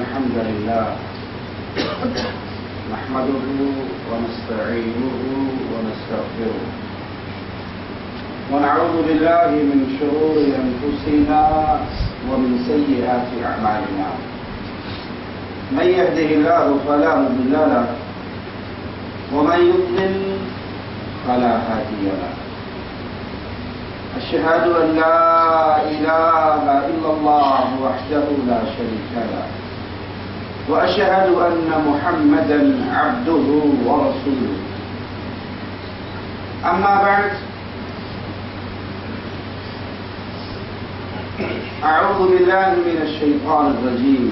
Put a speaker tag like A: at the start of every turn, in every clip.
A: الحمد لله نحمده ونستعينه ونستغفره ونعوذ بالله من شرور أنفسنا ومن سيئات أعمالنا من يهده الله فلا مضل له ومن يضلل فلا هادي له أشهد أن لا إله إلا الله وحده لا شريك له وأشهد أن محمدا عبده ورسوله أما بعد أعوذ بالله من الشيطان الرجيم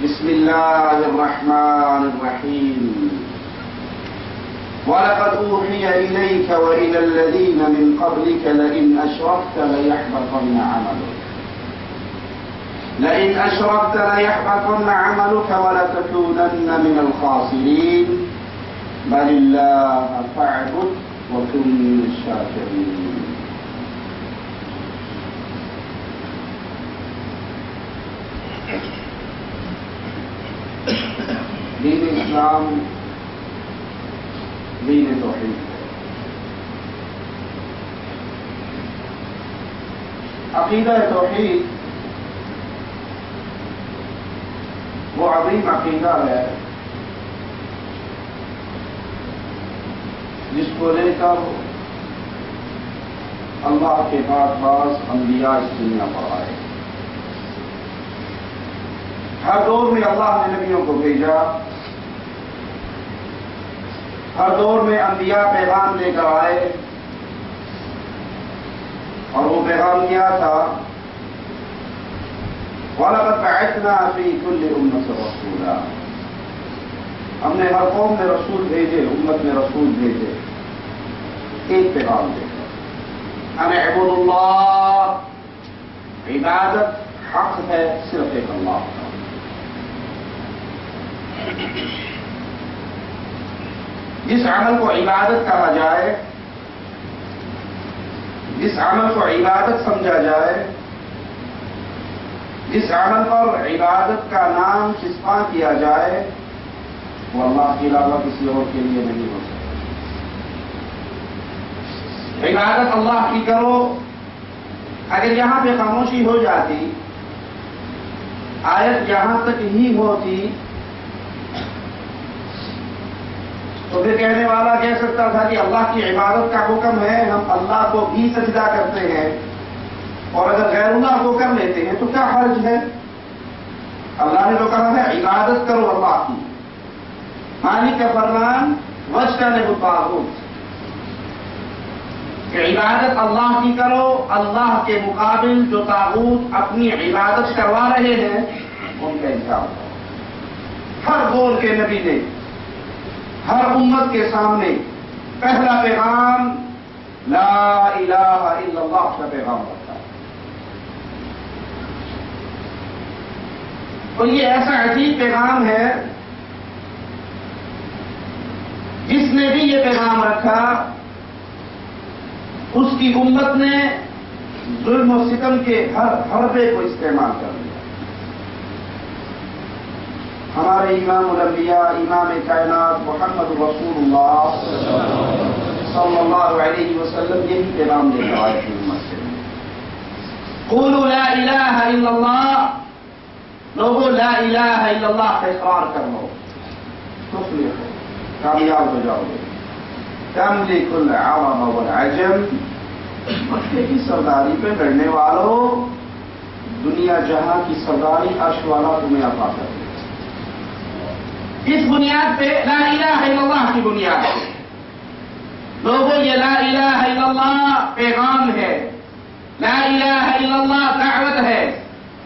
A: بسم الله الرحمن الرحيم ولقد أوحي إليك وإلى الذين من قبلك لئن أشركت ليحبطن عملك ولتكونن من الخاسرين بل الله فاعبد وكن من الشاكرين. دین اسلام دین توحید ہے. عقیدہ توحید وہ عظیم عقیدہ ہے جس کو لے کر اللہ کے بعد بعض انبیاء اس دنیا پر آئے. ہر دور میں اللہ نے نبیوں کو بھیجا، ہر دور میں انبیاء پیغام لے کر آئے، اور وہ پیغام کیا تھا وَلَقَدْ بَعَثْنَا فِي كُلِّ أُمَّةٍ رَسُولًا. ہم نے ہر قوم میں رسول بھیجے، امت میں رسول بھیجے، ایک پیغام دے کر اَنِ اعْبُدُوا اللَّهَ. عبادت حق ہے صرف ایک اللہ کا. جس عمل کو عبادت کہا جائے، جس عمل کو عبادت سمجھا جائے، جس عمل پر عبادت کا نام چسپاں کیا جائے، وہ اللہ کے علاوہ کسی اور کے لیے نہیں ہو سکتا. عبادت اللہ کی کرو. اگر یہاں پہ خاموشی ہو جاتی، آیت یہاں تک ہی ہوتی، تو پھر کہنے والا کہہ سکتا تھا کہ اللہ کی عبادت کا حکم ہے، ہم اللہ کو بھی سجدہ کرتے ہیں، اور اگر غیر اللہ کو کر لیتے ہیں تو کیا حرج ہے؟ اللہ نے تو کہا ہے عبادت کرو اللہ کی. مالک کا فرمان واجتنبوا الطاغوت، کہ عبادت اللہ کی کرو. اللہ کے مقابل جو طاغوت اپنی عبادت کروا رہے ہیں ان کا انکار کرو. ہر دور کے نبی نے ہر امت کے سامنے پہلا پیغام لا الہ الا اللہ کا پیغام ہوتا ہے. تو یہ ایسا عجیب پیغام ہے، جس نے بھی یہ پیغام رکھا اس کی امت نے ظلم و ستم کے ہر حربے کو استعمال کر لیا. ہمارے امام الانبیاء، امام کائنات محمد رسول اللہ صلی اللہ علیہ وسلم یہی پیغام لے کر آئے تھے امت سے. قولوا لا الہ الا اللہ. لوگوں لا الہ الا اللہ کا اقرار کر لو، تفلحوا، کامیاب ہو جاؤ گے. تملک العرب والعجم. مکے کی سرداری پہ لڑنے والوں، دنیا جہاں کی سرداری عرش والا تمہیں عطا کر دے. اس بنیاد پہ لا الہ الا اللہ کی بنیاد ہے. لوگوں یہ لا الہ الا اللہ پیغام ہے، لا الہ الا اللہ دعوت ہے،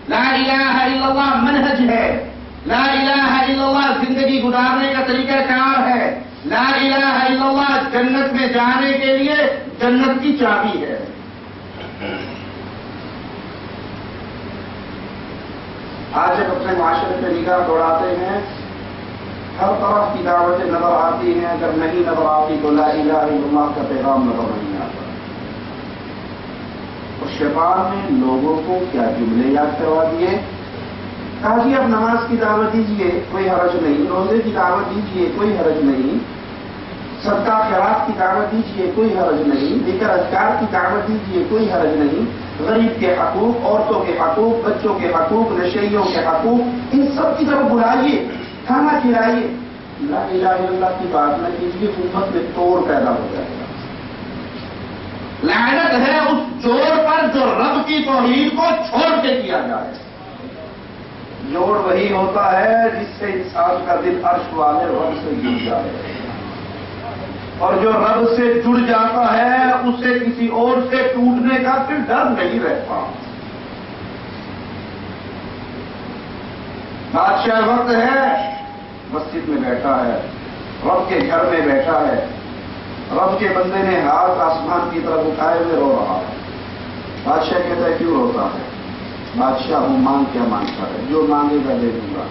A: لا الہ الا اللہ منہج ہے، لا الہ الا اللہ زندگی گزارنے کا طریقہ کار ہے، لا الہ الا اللہ جنت میں جانے کے لیے جنت کی چابی ہے. آج جب اپنے معاشرے پہ نگاہ دوڑاتے ہیں، ہر طرف کی دعوتیں نظر آتی ہیں. اگر نہیں نظر آتی تو لا الہ الا اللہ کا پیغام نظر نہیں آتا. اور شیطان نے لوگوں کو کیا جملے یاد کروا دیے؟ کہا جی اب نماز کی دعوت دیجیے کوئی حرج نہیں، روزے کی دعوت دیجیے کوئی حرج نہیں، صدقہ خیرات کی دعوت دیجیے کوئی حرج نہیں، ذکر اذکار کی دعوت دیجیے کوئی حرج نہیں، غریب کے حقوق، عورتوں کے حقوق، بچوں کے حقوق، نشیوں کے حقوق، ان سب کی طرف بلائیے، کھانا کھلائیے، لا الہ الا اللہ کی بات نہ کیجیے، امت میں توڑ پیدا ہو جائے گا۔ لعنت ہے اس جوڑ پر جو رب کی توحید کو چھوڑ کے کیا جائے۔ جوڑ وہی ہوتا ہے جس سے انسان کا دل عرش والے رب سے جڑ جائے، اور جو رب سے جڑ جاتا ہے اسے کسی اور سے ٹوٹنے کا پھر ڈر نہیں رہتا۔ بادشاہ وقت ہے، مسجد میں بیٹھا ہے، رب کے گھر میں بیٹھا ہے، رب کے بندے نے ہاتھ آسمان کی طرف اٹھائے ہوئے رو رہا ہے۔ بادشاہ کہتا ہے کیوں روتا ہے؟ بادشاہ ہوں مانگ کیا مانگتا ہے، جو مانگے گا دے دوں گا۔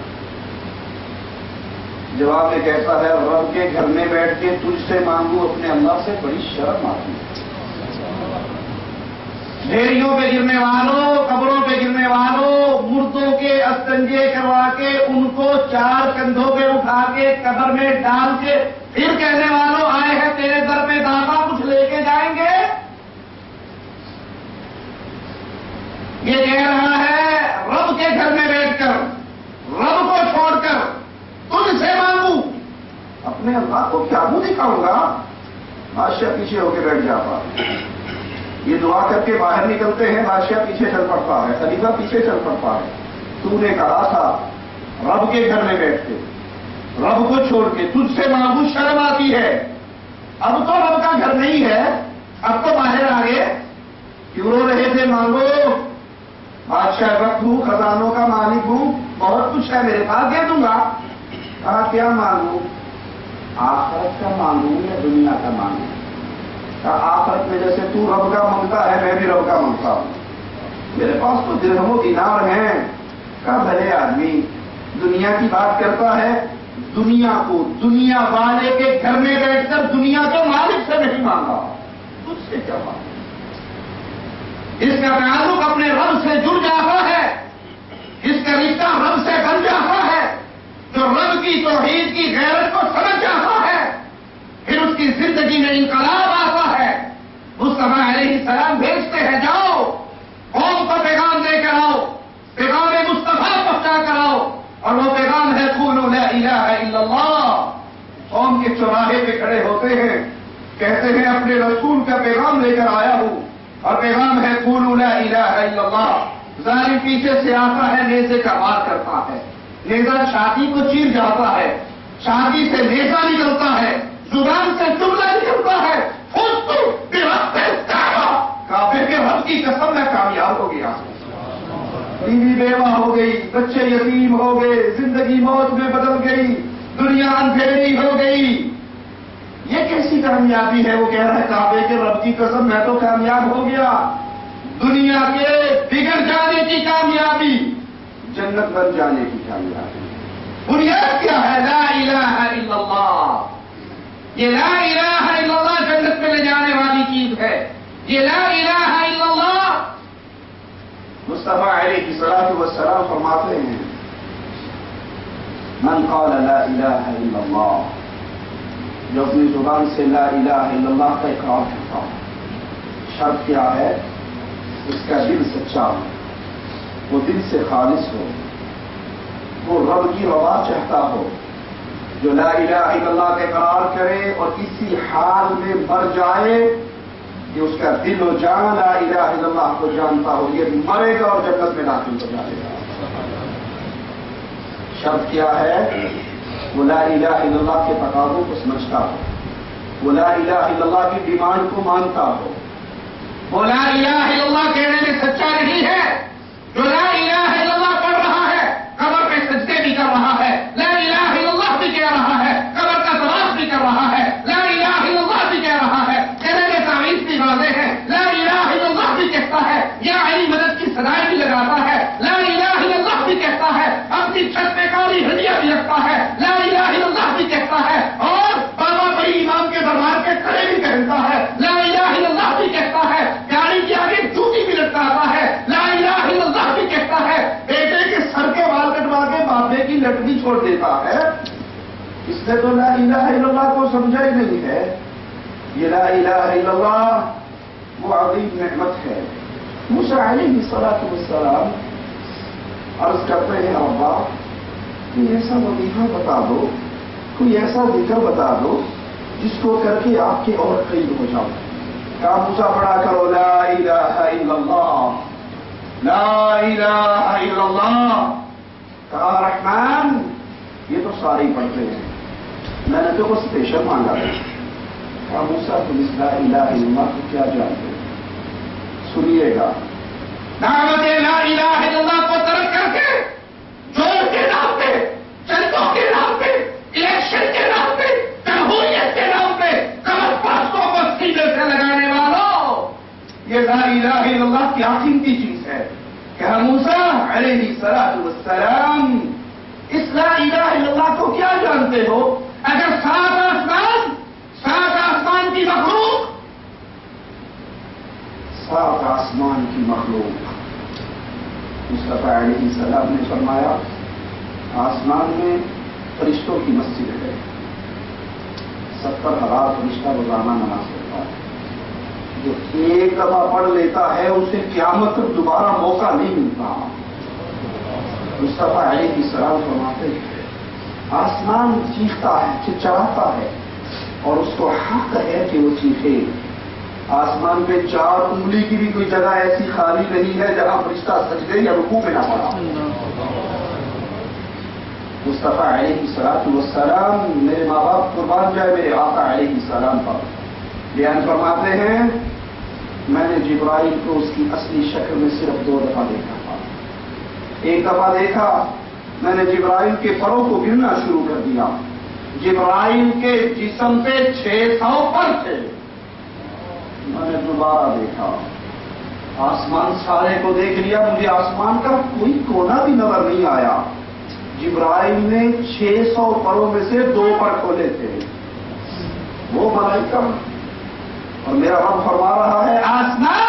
A: جواب میں کہتا ہے رب کے گھر میں بیٹھ کے تجھ سے مانگوں اپنے اللہ سے، بڑی شرم آتی ہے۔ ڈھیریوں پہ گرنے والوں، قبروں پہ گرنے والوں، مردوں کے استنجے کروا کے ان کو 4 کندھوں پہ اٹھا کے قبر میں ڈال کے پھر کہنے والوں آئے ہیں تیرے در پہ داتا کچھ لے کے جائیں گے۔ یہ کہہ رہا ہے رب کے گھر میں بیٹھ کر، رب کو چھوڑ کر تجھ سے مانگوں، اپنے اللہ کو کیا منہ دکھاؤں گا؟ بادشاہ پیچھے ہو کے بیٹھ جاتا، یہ دعا کر کے باہر نکلتے ہیں، بادشاہ پیچھے چل پڑتا ہے، خلیفہ پیچھے چل پڑتا ہے۔ تو نے کہا تھا رب کے گھر میں بیٹھ کے، رب کو چھوڑ کے تجھ سے مانگوں، شرم آتی ہے۔ اب تو رب کا گھر نہیں ہے، اب تو باہر آ گئے، کیوں رو رہے تھے؟ مانگو، بادشاہ وقت ہوں، خزانوں کا مالک ہوں، بہت کچھ ہے میرے پاس، دے دوں گا۔ کہا کیا مانگوں؟ آخرت کا مانگوں یا دنیا کا مانگوں؟ کہا آخرت میں جیسے تو رب کا مانگتا ہے میں بھی رب کا مانگتا ہوں، میرے پاس تو درہم و دینار ہیں۔ کہا بھلے آدمی دنیا کی بات کرتا ہے، دنیا کو دنیا والے کے گھر میں بیٹھ کر دنیا کے مالک سے نہیں مانگا، تجھ سے کیا مانگا؟ اس کا تعلق اپنے رب سے جڑ جاتا ہے، اس کا رشتہ رب سے بن جاتا ہے۔ جو رب کی توحید کی غیرت کو سمجھ جاتا ہے پھر اس کی زندگی میں انقلاب آتا ہے۔ مصطفیٰ علیہ السلام بھیجتے ہیں جاؤ قوم کو پیغام دے کر آؤ، پیغام مصطفیٰ پہنچا کر آؤ، اور وہ پیغام ہے قولوا لا الہ الا اللہ۔ قوم کے چوراہے پہ کھڑے ہوتے ہیں، کہتے ہیں اپنے رسول کا پیغام لے کر آیا ہوں، اور پیغام ہے قولوا لا الہ الا اللہ۔ ظالم پیچھے سے آتا ہے، نیزے کا وار کرتا ہے، نیزہ چھاتی کو چیر جاتا ہے، چھاتی سے نیزہ نکلتا ہے، زبان سے جملہ نکلتا ہے، کعبے کے رب کی قسم میں کامیاب ہو گیا، بیوی بیوہ ہو گئی، بچے یتیم ہو گئے، زندگی موت میں بدل گئی، دنیا اندھیری ہو گئی۔ یہ کیسی کامیابی ہے؟ وہ کہہ رہا ہے کعبے کے رب کی قسم میں تو کامیاب ہو گیا۔ دنیا کے بگڑ جانے کی کامیابی، جنت بن جانے کی کامیابی۔ بنیاد کیا ہے؟ لا الہ الا اللہ۔ یہ لا الہ الا اللہ جنت میں لے جانے والی چیز ہے۔ یہ لا الہ الا اللہ مصطفیٰ علیہ الصلوۃ والسلام فرماتے ہیں من قال لا الہ الا اللہ، جو اپنی زبان سے لا الہ الا اللہ کا اقرار کرتا ہو، شرط کیا ہے؟ اس کا دل سچا ہو، وہ دل سے خالص ہو، وہ رب کی رضا چاہتا ہو۔ جو لا الہ الا اللہ کا اقرار کرے اور کسی حال میں مر جائے کہ اس کا دل و جان لا الہ الا اللہ کو جانتا ہو، یہ مرے گا اور جنت میں داخل ہو جائے گا۔ شرط کیا ہے؟ وہ لا الہ الا اللہ کے تقاضوں کو سمجھتا ہو، وہ لا الہ الا اللہ کی ڈیمانڈ کو مانتا ہو۔ وہ لا الہ الا اللہ کہنے میں سچا نہیں ہے جو لا الہ الا اللہ پڑھ رہا ہے، قبر پہ سجدے بھی کر رہا ہے، لا الہ الا اللہ بھی کہہ رہا ہے، قبر کا طواف بھی کر رہا ہے، لا الہ الا اللہ بھی کہہ رہا ہے، کہنے میں تعویذ بھی واضح ہے، لا الہ الا اللہ بھی کہتا ہے، یا علی مدد کی صدائیں بھی لگاتا ہے، لا الہ الا اللہ بھی کہتا ہے، اپنی چھت پہ کالی ہڈیاں بھی رکھتا ہے، لا الہ الا اللہ بھی کہتا ہے، اور بابا بڑی امام کے دربار کے کڑے بھی پہنتا ہے، لا الہ الا اللہ بھی کہتا ہے، گاڑی کے آگے جوتی بھی لٹکاتا ہے، لا الہ الا اللہ بھی کہتا ہے، بیٹے کے سر کے بال کٹواتا کی لٹکی چھوڑ دیتا ہے، اس نے تو لا الہ الا اللہ کو سمجھا ہی نہیں ہے۔ یہ لا الہ الا اللہ وہ عظیم نعمت ہے۔ موسیٰ علیہ السلام عرض کرتے ہیں ابا کوئی ایسا وظیفہ بتا دو، کوئی ایسا ذکر بتا دو جس کو کر کے آپ کے اور قریب ہو جاؤ۔ کہا موسیٰ پڑھا کرو لا الہ الا اللہ، لا الہ الا اللہ۔ کہا رحمان یہ تو سارے ہی پڑھتے ہیں، میں نے تو کو اسپیشل مانگا تھا۔ کہا موسیٰ تم اس لا الہ الا اللہ کو کیا جانتے ہو؟ سنیے گا، دعوت لا الہ الا اللہ کو ترک کر کے جوڑ کے نام پہ، چندوں کے نام پہ، الیکشن کے نام پہ، جمہوریت کے نام پہ کمر پاستوں کو سینے سے لگانے والوں، یہ لا الہ الا اللہ کیا قیمتی چیز ہے۔ کہ موسیٰ علیہ السلام اس لا الہ الا اللہ کو کیا جانتے ہو؟ اگر سات آسمان کی مخلوق، سات آسمان کی مخلوق، مصطفیٰ علیہ السلام نے فرمایا آسمان میں فرشتوں کی مسجد ہے، 70,000 فرشتہ روزانہ نماز پڑھتا ہے، جو ایک دفعہ پڑھ لیتا ہے اسے قیامت تک دوبارہ موقع نہیں ملتا۔ مصطفیٰ علیہ السلام فرماتے ہیں آسمان چیختا ہے، چچراتا ہے، اور اس کو حق ہے کہ وہ چیخے۔ آسمان پہ 4 انگلی کی بھی کوئی جگہ ایسی خالی نہیں ہے جہاں فرشتہ سجدے یا رکوع میں نہ پڑا۔ مصطفیٰ علیہ السلام میرے ماں باپ قربان جائے میرے آقا علیہ السلام پر بیان فرماتے ہیں میں نے جبرائیل کو اس کی اصلی شکل میں صرف 2 دفعہ دیکھا تھا۔ ایک دفعہ دیکھا میں نے جبرائیل کے پروں کو گرنا شروع کر دیا، جبرائیل کے جسم پہ 600 پر تھے۔ میں نے دوبارہ دیکھا، آسمان سارے کو دیکھ لیا، مجھے آسمان کا کوئی کونا بھی نظر نہیں آیا۔ جبرائیل نے 600 پروں میں سے 2 پر کھولے تھے، وہ ملائکہ، اور میرا رب فرما رہا ہے آسمان